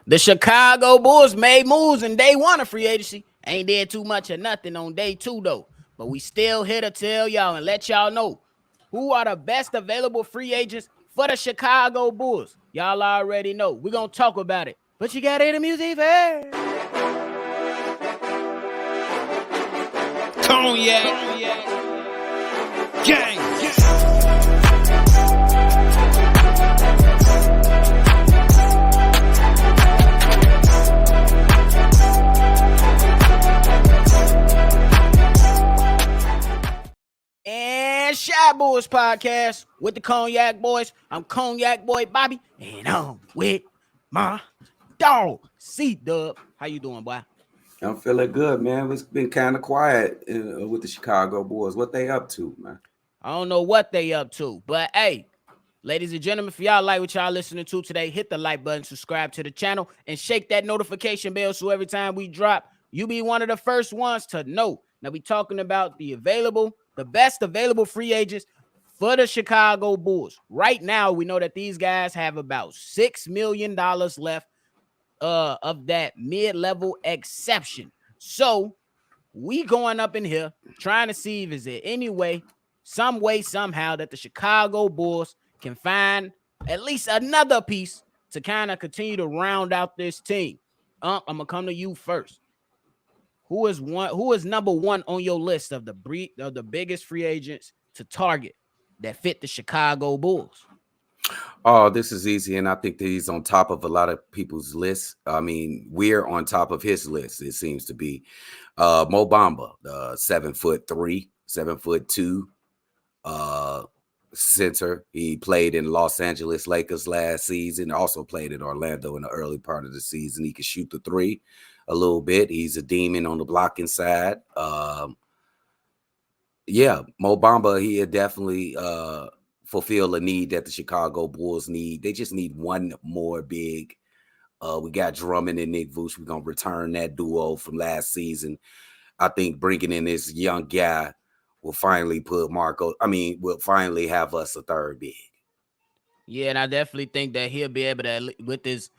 The Chicago Bulls made moves in day one of free agency. Ain't did too much or nothing on day two, though. But we still here to tell y'all and let y'all know who are the best available free agents for the Chicago Bulls. Y'all already know. We're going to talk about it. But you got to hear the music first. Cognac. Gang. And Shy Boys Podcast with the Cognac Boys. I'm Cognac Boy Bobby, and I'm with my dog, CDubb. How you doing, boy? I'm feeling good, man. It's been kind of quiet with the Chicago Bulls. What they up to, man? I don't know what they up to, but hey, ladies and gentlemen, if y'all like what y'all listening to today, hit the like button, subscribe to the channel, and shake that notification bell so every time we drop, you be one of the first ones to know. Now we talking about the best available free agents for the Chicago Bulls. Right now, we know that these guys have about $6 million left of that mid-level exception. So we going up in here trying to see if is there any way, somehow that the Chicago Bulls can find at least another piece to kind of continue to round out this team. I'm gonna come to you first. Who is number one on your list of the biggest free agents to target that fit the Chicago Bulls? Oh, this is easy, and I think that he's on top of a lot of people's lists. I mean, we're on top of his list. It seems to be Mo Bamba, 7'3", 7'2", center. He played in Los Angeles Lakers last season. Also played in Orlando in the early part of the season. He can shoot the three a little bit. He's a demon on the blocking side. Yeah, Mo Bamba, he had definitely fulfill a need that the Chicago Bulls need. They just need one more big. We got Drummond and Nick Vooch. We're going to return that duo from last season. I think bringing in this young guy will finally will finally have us a third big. Yeah, and I definitely think that he'll be able to, with his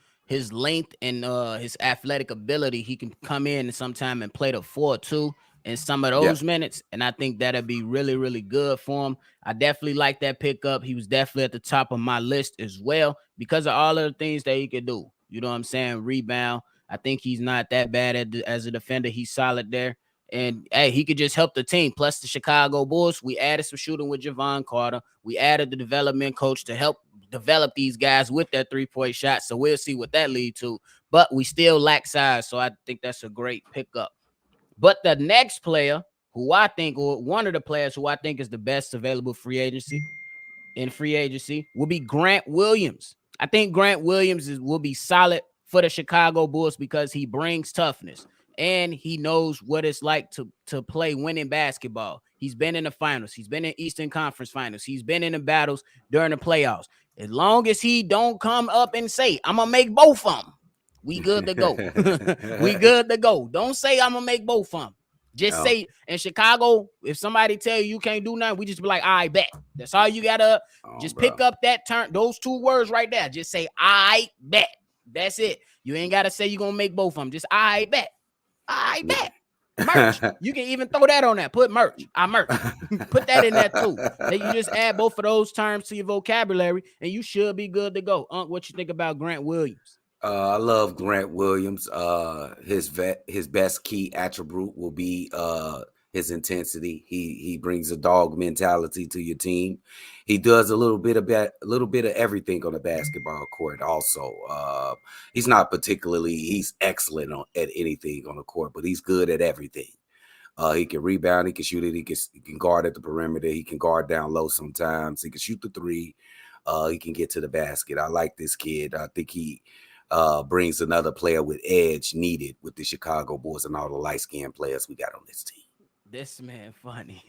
length and his athletic ability, he can come in sometime and play the 4-2 in some of those minutes, and I think that'll be really, really good for him. I definitely like that pickup. He was definitely at the top of my list as well because of all of the things that he could do. You know what I'm saying? Rebound. I think he's not that bad as a defender. He's solid there. And, hey, he could just help the team. Plus, the Chicago Bulls, we added some shooting with Javon Carter. We added the development coach to help develop these guys with their three-point shot. So we'll see what that leads to. But we still lack size, so I think that's a great pickup. But the next player who I think, or one of the players who I think is the best available free agency will be Grant Williams. I think Grant Williams will be solid for the Chicago Bulls because he brings toughness and he knows what it's like to play winning basketball. He's been in the finals. He's been in Eastern Conference finals. He's been in the battles during the playoffs. As long as he don't come up and say, I'm going to make both of them, we good to go. We good to go. Don't say I'm going to make both of them. Just say, in Chicago, if somebody tell you can't do nothing, we just be like, I bet. That's all you got to pick up that term, those two words right there. Just say, I bet. That's it. You ain't got to say you're going to make both of them. Just, I bet. I bet. Merch. You can even throw that on that. Put merch. I merch. Put that in there too. Then you just add both of those terms to your vocabulary, and you should be good to go. What you think about Grant Williams? I love Grant Williams. His best key attribute will be his intensity. He brings a dog mentality to your team. He does a little bit of everything on the basketball court. Also, he's excellent at anything on the court, but he's good at everything. He can rebound, he can shoot it, he can guard at the perimeter, he can guard down low sometimes, he can shoot the three, he can get to the basket. I like this kid. I think he brings another player with edge needed with the Chicago Bulls and all the light-skinned players we got on this team. This man funny.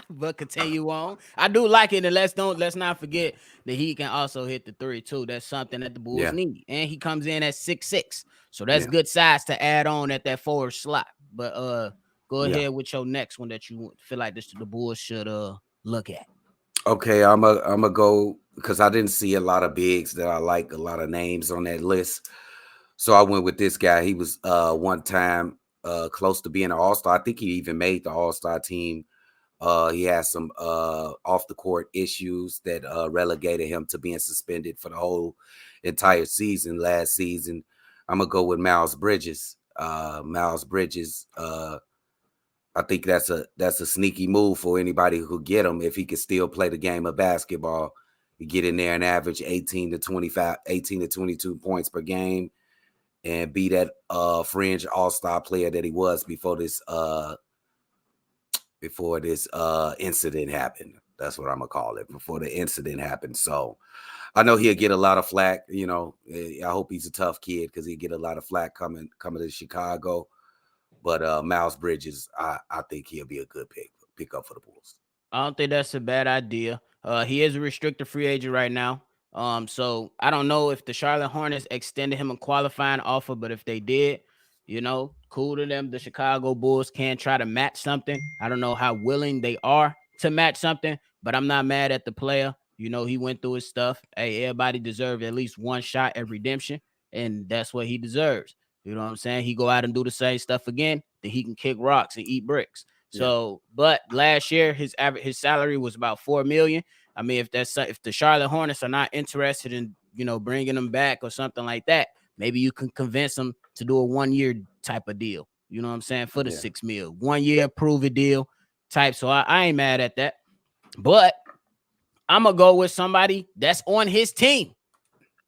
But continue on. I do like it, and let's not forget that he can also hit the three too. That's something that the Bulls need. And he comes in at 6'6". So that's good size to add on at that forward slot. But go ahead with your next one that you feel like the Bulls should look at. Okay, I'm a go because I didn't see a lot of bigs that I like, a lot of names on that list. So I went with this guy. He was one time close to being an all-star. I think he even made the all-star team. He had some off the court issues that relegated him to being suspended for the whole entire season last season. I'm gonna go with Miles Bridges. Miles Bridges. I think that's a sneaky move for anybody who could get him if he could still play the game of basketball. You get in there and average 18 to 25, 18 to 22 points per game, and be that fringe all-star player that he was before this incident happened. That's what I'm gonna call it, before the incident happened. So I know he'll get a lot of flack. I hope he's a tough kid because he'll get a lot of flack coming to Chicago. But Miles Bridges, I think he'll be a good pick up for the Bulls. I don't think that's a bad idea. He is a restricted free agent right now. So I don't know if the Charlotte Hornets extended him a qualifying offer, but if they did, cool to them. The Chicago Bulls can try to match something. I don't know how willing they are to match something, but I'm not mad at the player. He went through his stuff. Hey, everybody deserves at least one shot at redemption, and that's what he deserves. You know what I'm saying? He go out and do the same stuff again, then he can kick rocks and eat bricks. So, but last year his salary was about $4 million. I mean, if the Charlotte Hornets are not interested in bringing him back or something like that, maybe you can convince them to do a 1-year type of deal. You know what I'm saying, for the $6 million, 1 year prove it deal type. So I ain't mad at that, but I'm gonna go with somebody that's on his team.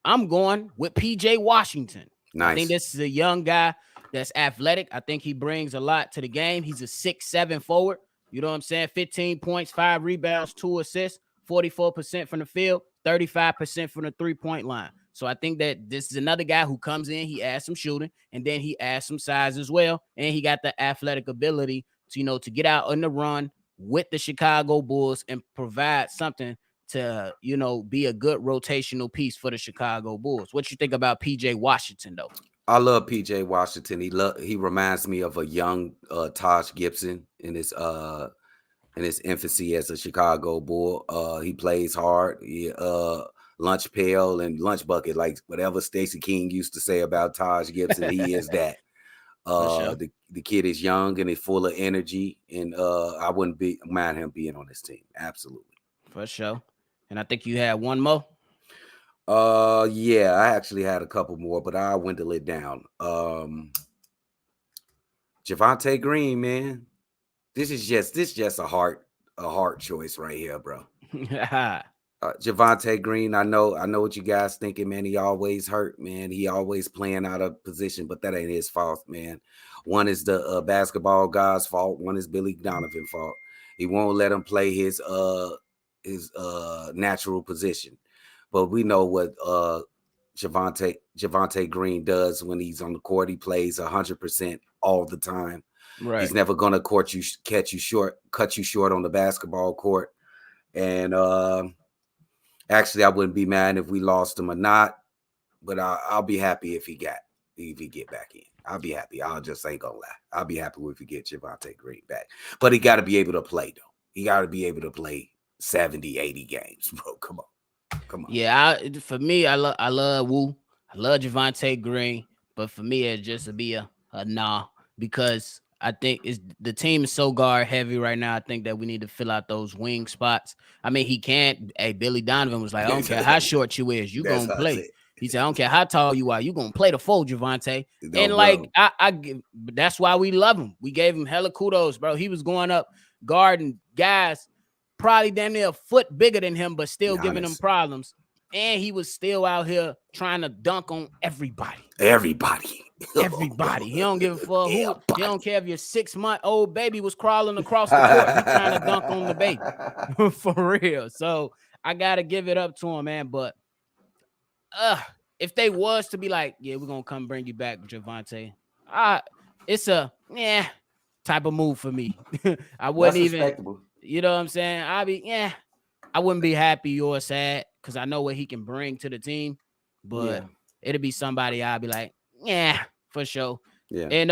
I'm going with PJ Washington. Nice. I think this is a young guy that's athletic. I think he brings a lot to the game. He's a 6'7" forward. You know what I'm saying? 15 points, 5 rebounds, 2 assists, 44% from the field, 35% from the 3-point line. So I think that this is another guy who comes in, he adds some shooting, and then he adds some size as well. And he got the athletic ability to get out on the run with the Chicago Bulls and provide something to, be a good rotational piece for the Chicago Bulls. What you think about PJ Washington, though? I love PJ Washington. He reminds me of a young Taj Gibson in his infancy as a Chicago Bull. He plays hard. Lunch pail and lunch bucket, like whatever Stacey King used to say about Taj Gibson. He is that. Sure. The kid is young and he's full of energy, and I wouldn't mind him being on this team. Absolutely. For sure. And I think you had one more. Yeah, I actually had a couple more, but I dwindle it down. Javonte Green, man. This is just a heart choice right here, bro. Javonte Green, I know what you guys thinking, man. He always hurt, man. He always playing out of position, but that ain't his fault, man. One is the basketball guy's fault. One is Billy Donovan's fault. He won't let him play his natural position. But we know what Javonte Green does when he's on the court. He plays 100% all the time. Right. He's never gonna cut you short on the basketball court. And actually, I wouldn't be mad if we lost him or not. But I'll be happy if he get back in. I'll be happy. I just ain't gonna lie. I'll be happy if we get Javonte Green back. But he got to be able to play, though. He got to be able to play 70, 80 games, bro. Come on. Yeah, for me, I love Woo. I love Javonte Green. But for me, it just to be a nah, because I think the team is so guard heavy right now. I think that we need to fill out those wing spots. I mean, he can't. Hey, Billy Donovan was like, I don't care how short you is, you gonna play. He said, I don't care how tall you are, you gonna play the full Javonte. And like, that's why we love him. We gave him hella kudos, bro. He was going up guarding guys probably damn near a foot bigger than him, but still giving him problems. And he was still out here trying to dunk on everybody. Everybody. He don't give a fuck. He don't care if your 6-month-old baby was crawling across the court. He trying to dunk on the baby. For real. So I gotta give it up to him, man. But if they was to be like, yeah, we're gonna come bring you back, Javonte, it's a type of move for me. I wouldn't even, you know what I'm saying? I wouldn't be happy or sad because I know what he can bring to the team, but it'll be somebody I'll be like, for sure. Yeah. And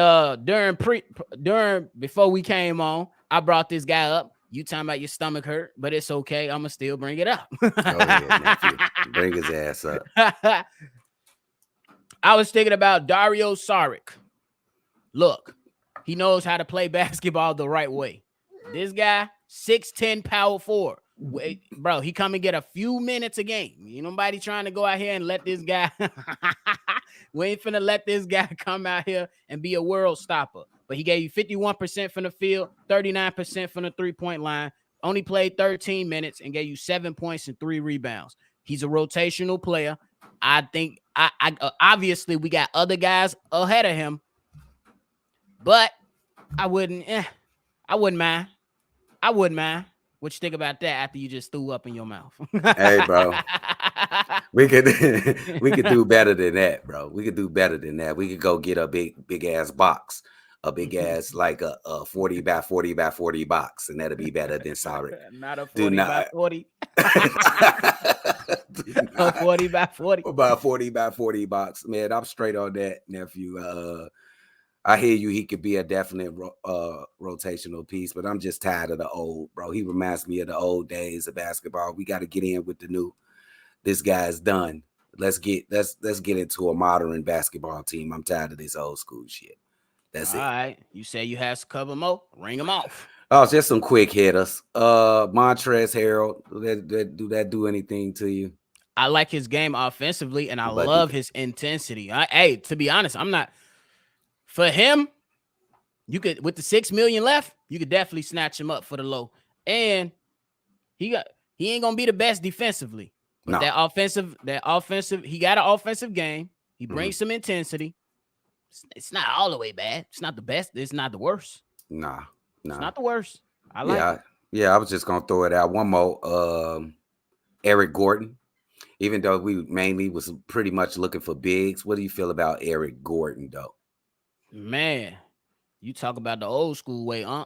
before we came on, I brought this guy up. You talking about your stomach hurt, but it's okay. I'm gonna still bring it up. Oh, yeah, nephew. Bring his ass up. I was thinking about Dario Saric. Look, he knows how to play basketball the right way. This guy, 6'10" power forward. Bro, he come and get a few minutes a game. You nobody trying to go out here and let this guy. We ain't finna let this guy come out here and be a world stopper. But he gave you 51% from the field, 39% from the 3-point line. Only played 13 minutes and gave you 7 points and 3 rebounds. He's a rotational player. I think I obviously we got other guys ahead of him, but I wouldn't mind. I wouldn't mind. What you think about that after you just threw up in your mouth? Hey, bro. We could do better than that, bro. We could do better than that. We could go get a big ass box, a big ass like a 40 by 40 by 40 box, and that'll be better than sorry. Not a 40 by 40. A 40 by 40. About 40 by 40 box, man. I'm straight on that, nephew. I hear you. He could be a definite rotational piece, but I'm just tired of the old, bro. He reminds me of the old days of basketball. We got to get in with the new. This guy's done. Let's get into a modern basketball team. I'm tired of this old school shit. That's it. All right. You say you have to cover Mo. Ring them off. Oh, just some quick hitters. Montrezl Harrell. Do that do anything to you? I like his game offensively, and I love his intensity. Hey, to be honest, I'm not for him. You could with the $6 million left, you could definitely snatch him up for the low. And he ain't gonna be the best defensively. But No. that offensive, he got an offensive game. He brings some intensity. It's not all the way bad. It's not the best. It's not the worst. Nah. It's not the worst. I like it. Yeah, I was just gonna throw it out. One more. Eric Gordon. Even though we mainly was pretty much looking for bigs, what do you feel about Eric Gordon, though? Man, you talk about the old school way, But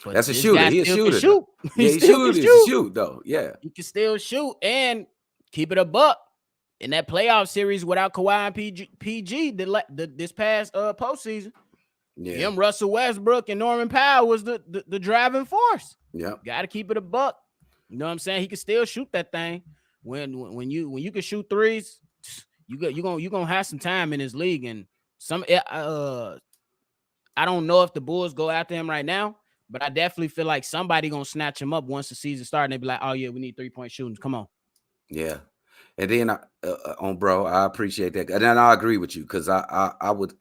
that's a shooter. He's a shooter. Shoot. He's a shoot, though. Yeah. He can still shoot and keep it a buck. In that playoff series without Kawhi and PG this past postseason, him, Russell Westbrook, and Norman Powell was the driving force. Yeah. Got to keep it a buck. You know what I'm saying? He can still shoot that thing. When you can shoot threes, you're gonna have some time in this league. And some I don't know if the Bulls go after him right now, but I definitely feel like somebody gonna snatch him up once the season starts. And they be like, oh yeah, we need 3-point shooting. Come on. Yeah. And then bro, I appreciate that. And then I agree with you because I would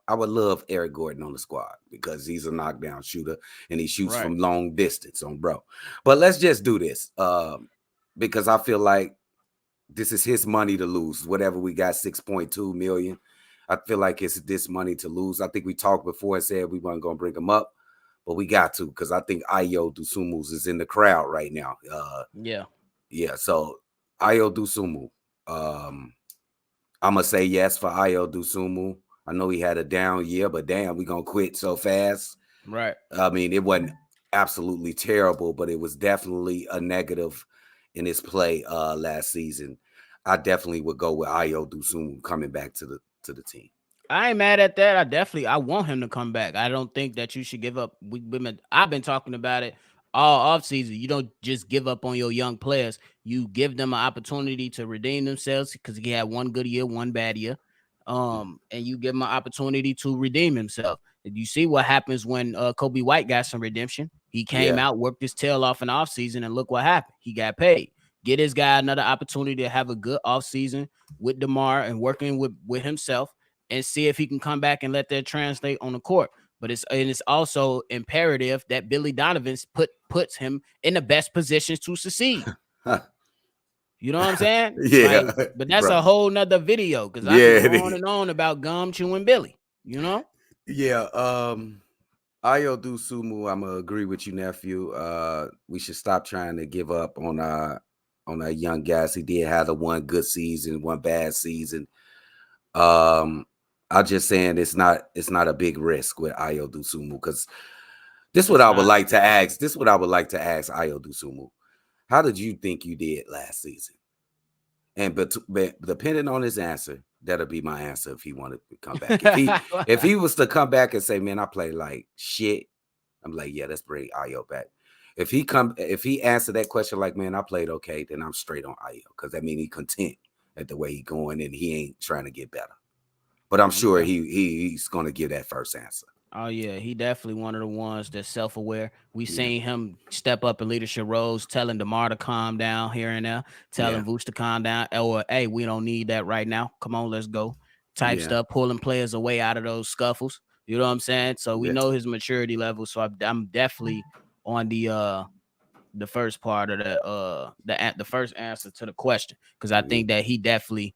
love Eric Gordon on the squad because he's a knockdown shooter and he shoots from long distance on bro. But let's just do this. Because I feel like this is his money to lose. Whatever we got, 6.2 million. I feel like it's this money to lose. I think we talked before and said we weren't going to bring him up, but we got to because I think Ayo Dosunmu is in the crowd right now. Yeah. So Ayo Dosunmu. I'm gonna say yes for Ayo Dosunmu. I know he had a down year, but damn, we gonna quit so fast. Right. I mean, it wasn't absolutely terrible, but it was definitely a negative in his play last season. I definitely would go with Ayo Dosunmu coming back to the team. I ain't mad at that. I want him to come back. I don't think that you should give up. I've been talking about it all offseason. You don't just give up on your young players. You give them an opportunity to redeem themselves because he had one good year, one bad year. And you give him an opportunity to redeem himself. And you see what happens when Kobe White got some redemption. He came out, worked his tail off in the offseason, and look what happened. He got paid. Get this guy another opportunity to have a good offseason with DeMar and working with himself and see if he can come back and let that translate on the court. But it's also imperative that Billy Donovan puts him in the best positions to succeed. You know what I'm saying? Yeah. But that's a whole nother video because I can go on and on about gum chewing Billy. You know? Yeah. Ayo Dosunmu, I'm gonna agree with you, nephew. We should stop trying to give up on our young guys. He did have the one good season, one bad season. I'm just saying it's not a big risk with Ayo Dosunmu because this is what I would like to ask. This is what I would like to ask Ayo Dosunmu. How did you think you did last season? And but depending on his answer, that'll be my answer if he wanted to come back. If he was to come back and say, "Man, I played like shit," I'm like, "Yeah, let's bring Ayo back." If he answered that question like, "Man, I played okay," then I'm straight on Ayo because that means he content at the way he going and he ain't trying to get better. But I'm sure Okay. he's gonna give that first answer. Oh yeah, he definitely one of the ones that's self-aware. We Yeah, seen him step up in leadership roles, telling DeMar to calm down here and there, yeah, telling Vooch to calm down, or hey, we don't need that right now. Come on, let's go. Type yeah, stuff, pulling players away out of those scuffles. You know what I'm saying? So we yeah, know his maturity level. So I'm definitely on the first part of the first answer to the question, because I yeah. think that he definitely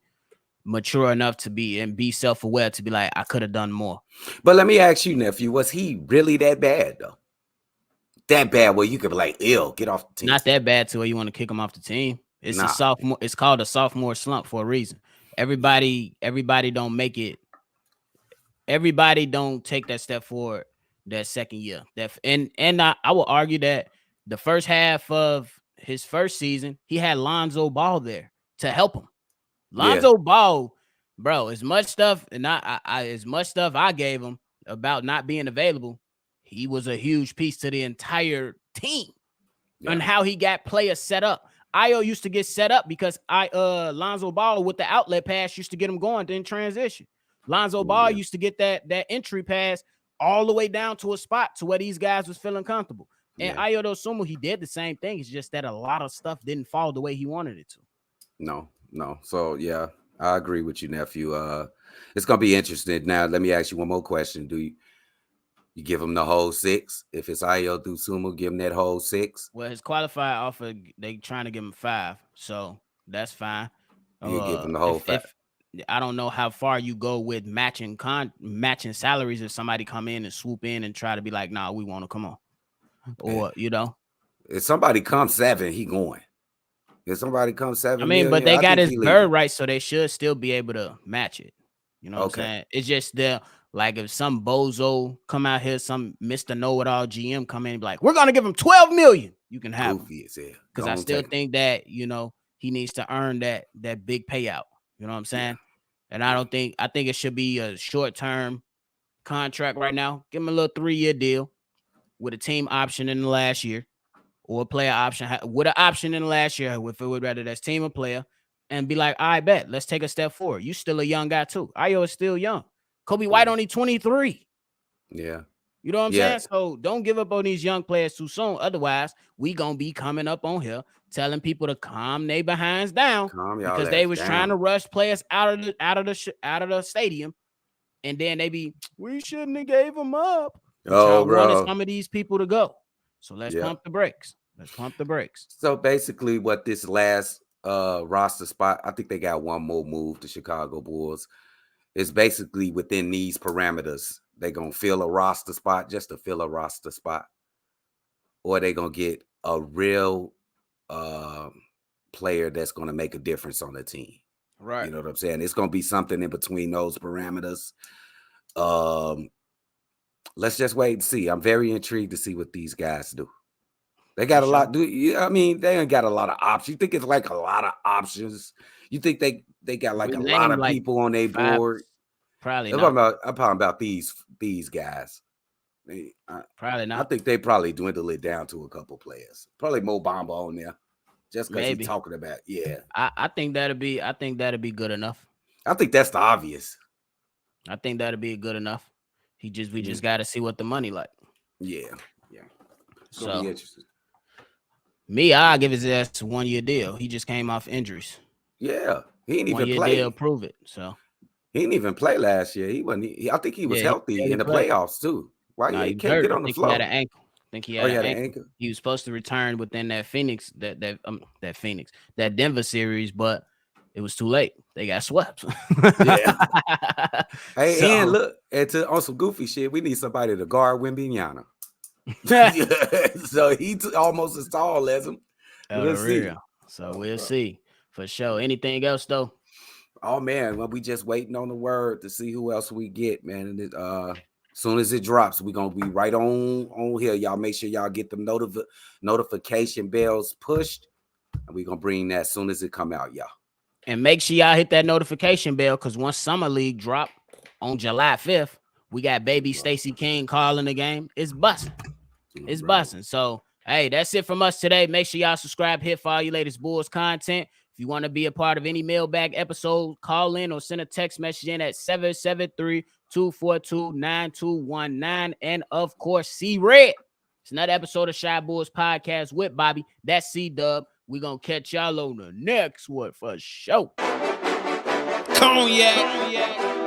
mature enough to be self-aware to be like, I could have done more. But let me ask you, nephew, was he really that bad though? That bad where you could be like, ill, get off the team. Not that bad to where you want to kick him off the team. It's a Nah. sophomore. It's called a sophomore slump for a reason. Yeah. Everybody don't make it. Everybody don't take that step forward that second year. I will argue that the first half of his first season, he had Lonzo Ball there to help him. Yeah. Lonzo Ball, bro, as much stuff and as much stuff I gave him about not being available, he was a huge piece to the entire team and Yeah. how he got players set up. Ayo used to get set up because Lonzo Ball with the outlet pass used to get him going in transition. Lonzo Ball Yeah. used to get that entry pass all the way down to a spot to where these guys was feeling comfortable. And Yeah. Ayo Dosunmu, he did the same thing. It's just that a lot of stuff didn't fall the way he wanted it to. No, no. So yeah, I agree with you, nephew. It's gonna be interesting. Now, let me ask you one more question. Do you give him the whole 6? If it's Ayo Dosunmu, give him that whole 6. Well, his qualified offer, they trying to give him 5, so that's fine. You give him the whole fact. If I don't know how far you go with matching salaries if somebody come in and swoop in and try to be like, nah, we want to come on, or If somebody comes 7, he going. If somebody comes I 7 mean, but million, they I got think his he bird leaving. right, so they should still be able to match it. You know what I'm Okay. saying? It's just like if some bozo come out here, some Mr. Know-It-All GM come in and be like, we're gonna give him 12 million. You can have him. Goofy is here. Because Go I on, still take him. think that he needs to earn that big payout. You know what I'm Yeah. saying? And Yeah. I think it should be a short term contract right now. Give him a little 3-year deal with a team option in the last year, or a player option with an option in the last year. If it would rather that's team or player, and be like, I bet let's take a step forward. You still a young guy too. Ayo is still young. Kobe White Yeah. only 23. Yeah. You know what I'm Yeah. saying? So don't give up on these young players too soon. Otherwise, we gonna be coming up on here telling people to calm their behinds down Calm y'all because they ass was trying to down. rush players out of the stadium, and then they be, we shouldn't have gave them up. But Oh, y'all wanted bro. some of these people to go. So let's Yeah. pump the brakes. Let's pump the brakes. So basically, what this last roster spot, I think they got one more move, the Chicago Bulls. It's basically within these parameters. They gonna fill a roster spot just to fill a roster spot, or they gonna get a real player that's gonna make a difference on the team. Right. You know what I'm saying? It's gonna be something in between those parameters. Um, let's just wait and see. I'm very intrigued to see what these guys do. They For got a sure. lot. I mean, they ain't got a lot of options. You think it's like a lot of options? You think they got like We a lot named of like people on their 5, board? probably I'm not. talking about these guys. Probably I not. think they probably dwindle it down to a couple players. Probably Mo Bamba on there, just because he's Maybe. talking about. Yeah, I think that'll be good enough. I think that's the obvious. I think that'll be good enough. We Yeah, just gotta see what the money like. yeah, yeah. It's gonna be So interesting. me, I'll give his ass a 1-year deal. He just came off injuries. Yeah, he didn't even 1-year deal, play. prove it. So He didn't even play last year. He wasn't. I think he was yeah, he healthy barely in the played. playoffs too. Why No, he he was can't hurt. get I on the think he had floor? an ankle. I think he Oh, had he an had an ankle. ankle. He was supposed to return within that Denver series, but it was too late. They got swept. Yeah. Hey, and So look, on some goofy shit, we need somebody to guard Wimbignana. So he almost as tall as him. oh, the Let's see. real. So Oh, we'll bro. see for sure. Anything else though? Oh man, well, we just waiting on the word to see who else we get, man. And soon as it drops, we're gonna be right on here. Y'all make sure y'all get the notification bells pushed, and we're gonna bring that as soon as it come out, y'all. And make sure y'all hit that notification bell because once Summer League drop on July 5th, we got baby Stacey King calling the game. It's busting. It's busting. So, hey, that's it from us today. Make sure y'all subscribe, hit for all your latest Bulls content. If you want to be a part of any mailbag episode, call in or send a text message in at 773-242-9219. And of course, C Red. It's another episode of Shy Bulls Podcast with Bobby. That's CDubb. We're going to catch y'all on the next one for sure. Cognac.